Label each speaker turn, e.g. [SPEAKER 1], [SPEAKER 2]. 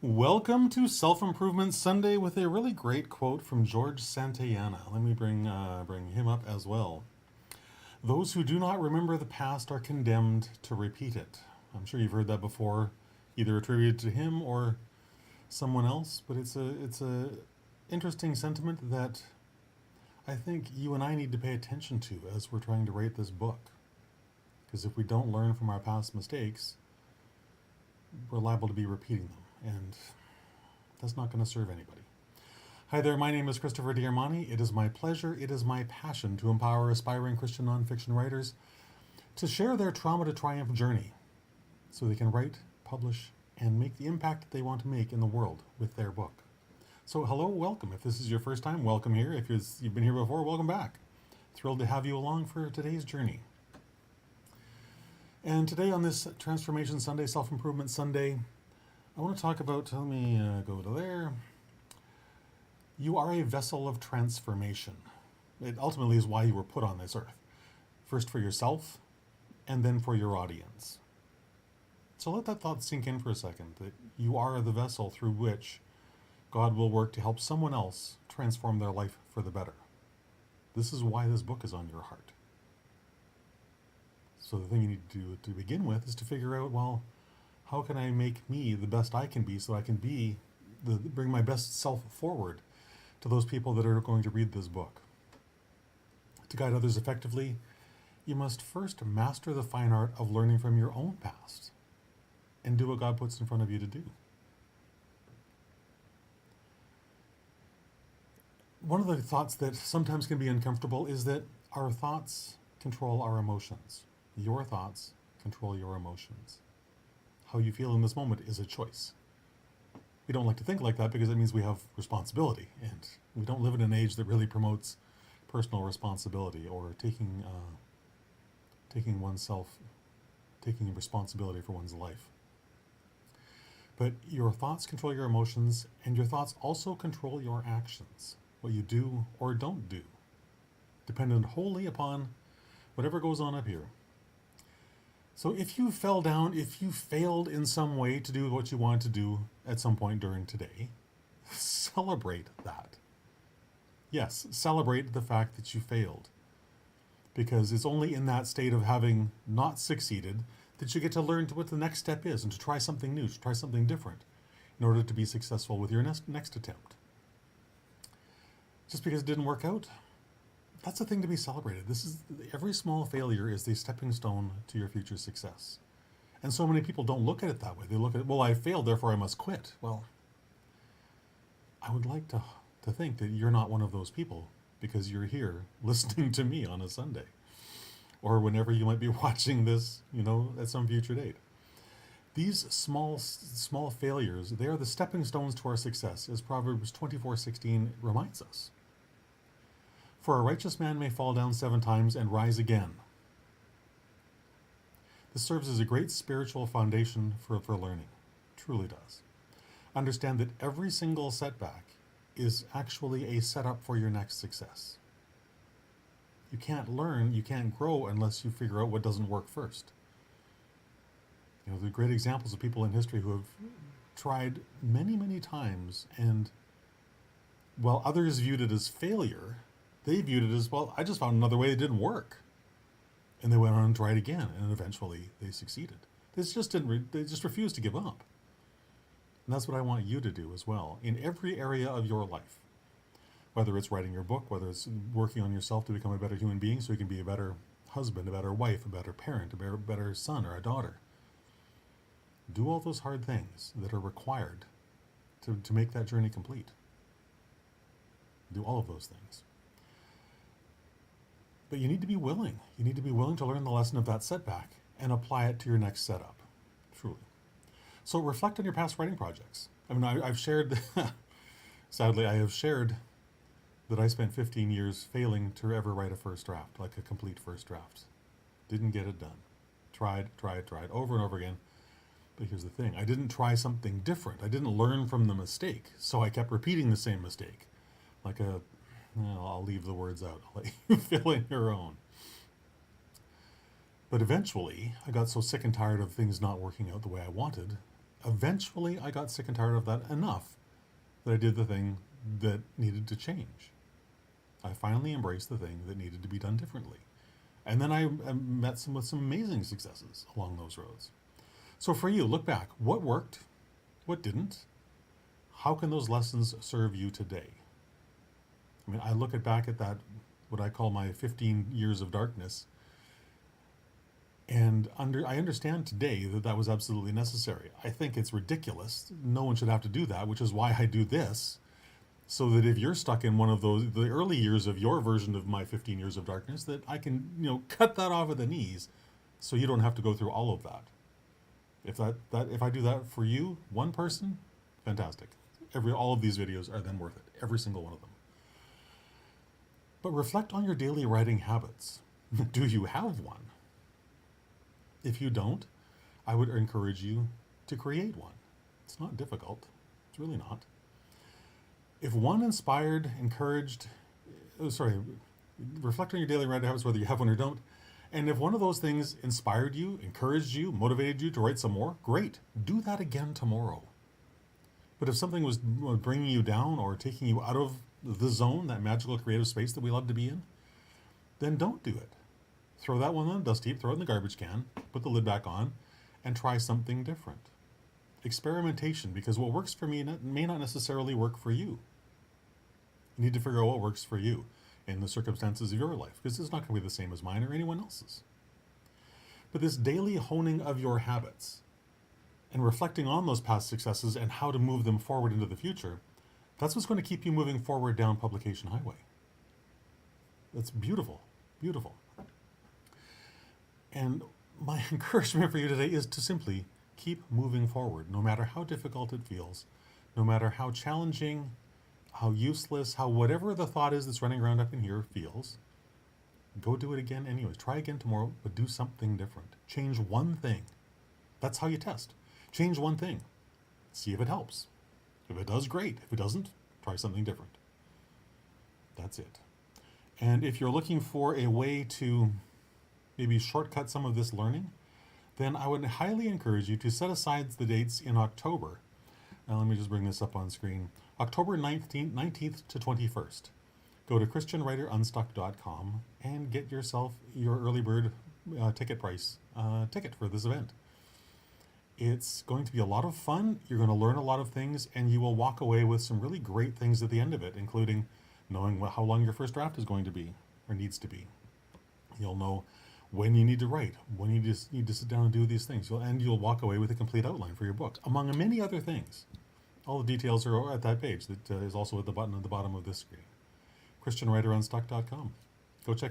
[SPEAKER 1] Welcome to Self-Improvement Sunday with a really great quote from George Santayana. Let me bring him up as well. Those who do not remember the past are condemned to repeat it. I'm sure you've heard that before, either attributed to him or someone else, but it's a interesting sentiment that I think you and I need to pay attention to as we're trying to write this book. Because if we don't learn from our past mistakes, we're liable to be repeating them, and that's not going to serve anybody. Hi there, my name is Christopher Diarmani. It is my pleasure, it is my passion to empower aspiring Christian nonfiction writers to share their trauma to triumph journey so they can write, publish, and make the impact that they want to make in the world with their book. So hello, welcome. If this is your first time, welcome here. If you've been here before, welcome back. Thrilled to have you along for today's journey. And today on this Transformation Sunday, Self-Improvement Sunday, I want to talk about, let me go to there. You are a vessel of transformation. It ultimately is why you were put on this earth. First for yourself, and then for your audience. So let that thought sink in for a second, that you are the vessel through which God will work to help someone else transform their life for the better. This is why this book is on your heart. So the thing you need to do to begin with is to figure out, well, how can I make me the best I can be so I can bring my best self forward to those people that are going to read this book. To guide others effectively, you must first master the fine art of learning from your own past and do what God puts in front of you to do. One of the thoughts that sometimes can be uncomfortable is that our thoughts control our emotions. Your thoughts control your emotions. How you feel in this moment is a choice. We don't like to think like that because it means we have responsibility, and we don't live in an age that really promotes personal responsibility or taking responsibility for one's life. But your thoughts control your emotions, and your thoughts also control your actions, what you do or don't do, dependent wholly upon whatever goes on up here. So if you fell down, if you failed in some way to do what you wanted to do at some point during today, celebrate that. Yes, celebrate the fact that you failed. Because it's only in that state of having not succeeded that you get to learn what the next step is and to try something new, to try something different in order to be successful with your next attempt. Just because it didn't work out, that's a thing to be celebrated. Every small failure is the stepping stone to your future success. And so many people don't look at it that way. They look at it, well, I failed, therefore I must quit. Well, I would like to think that you're not one of those people because you're here listening to me on a Sunday or whenever you might be watching this, at some future date. These small failures, they are the stepping stones to our success, as Proverbs 24:16 reminds us. For a righteous man may fall down 7 times and rise again. This serves as a great spiritual foundation for learning. It truly does. Understand that every single setback is actually a setup for your next success. You can't learn, you can't grow unless you figure out what doesn't work first. There are great examples of people in history who have tried many, many times, and while others viewed it as failure, they viewed it as, well, I just found another way that didn't work. And they went on and tried again, and eventually they succeeded. They just refused to give up. And that's what I want you to do as well, in every area of your life. Whether it's writing your book, whether it's working on yourself to become a better human being so you can be a better husband, a better wife, a better parent, a better son or a daughter. Do all those hard things that are required to make that journey complete. Do all of those things. But you need to be willing. You need to be willing to learn the lesson of that setback and apply it to your next setup, truly. So reflect on your past writing projects. I've shared, sadly, I have shared that I spent 15 years failing to ever write a first draft, like a complete first draft. Didn't get it done. Tried over and over again. But here's the thing. I didn't try something different. I didn't learn from the mistake. So I kept repeating the same mistake. I'll leave the words out. I'll let you fill in your own. But eventually, I got so sick and tired of things not working out the way I wanted Eventually, I got sick and tired of that enough that I did the thing that needed to change. I finally embraced the thing that needed to be done differently. And then I met with some amazing successes along those roads. So for you, look back. What worked? What didn't? How can those lessons serve you today? I mean, I look back at that, what I call my 15 years of darkness, and I understand today that that was absolutely necessary. I think it's ridiculous. No one should have to do that, which is why I do this. So that if you're stuck in one of those, the early years of your version of my 15 years of darkness, that I can, cut that off at the knees so you don't have to go through all of that. If I do that for you, one person, fantastic. All of these videos are then worth it. Every single one of them. But reflect on your daily writing habits. Do you have one? If you don't, I would encourage you to create one. It's not difficult. It's really not. If one inspired, encouraged, reflect on your daily writing habits, whether you have one or don't. And if one of those things inspired you, encouraged you, motivated you to write some more, great. Do that again tomorrow. But if something was bringing you down or taking you out of the zone, that magical creative space that we love to be in, then don't do it. Throw that one on the dust heap, throw it in the garbage can, put the lid back on, and try something different. Experimentation, because what works for me may not necessarily work for you. You need to figure out what works for you in the circumstances of your life, because it's not going to be the same as mine or anyone else's. But this daily honing of your habits and reflecting on those past successes and how to move them forward into the future, that's what's going to keep you moving forward down Publication Highway. That's beautiful, beautiful. And my encouragement for you today is to simply keep moving forward, no matter how difficult it feels, no matter how challenging, how useless, how whatever the thought is that's running around up in here feels. Go do it again anyways. Try again tomorrow, but do something different. Change one thing. That's how you test. Change one thing. See if it helps. If it does, great. If it doesn't, try something different. That's it. And if you're looking for a way to maybe shortcut some of this learning, then I would highly encourage you to set aside the dates in October. Now let me just bring this up on screen. October 19th to 21st. Go to christianwriterunstuck.com and get yourself your early bird ticket for this event. It's going to be a lot of fun. You're going to learn a lot of things, and you will walk away with some really great things at the end of it, including knowing how long your first draft is going to be or needs to be. You'll know when you need to write, when you just need to sit down and do these things. You'll walk away with a complete outline for your book, among many other things. All the details are at that page that is also at the button at the bottom of this screen. christianwriterunstuck.com. Go check it out.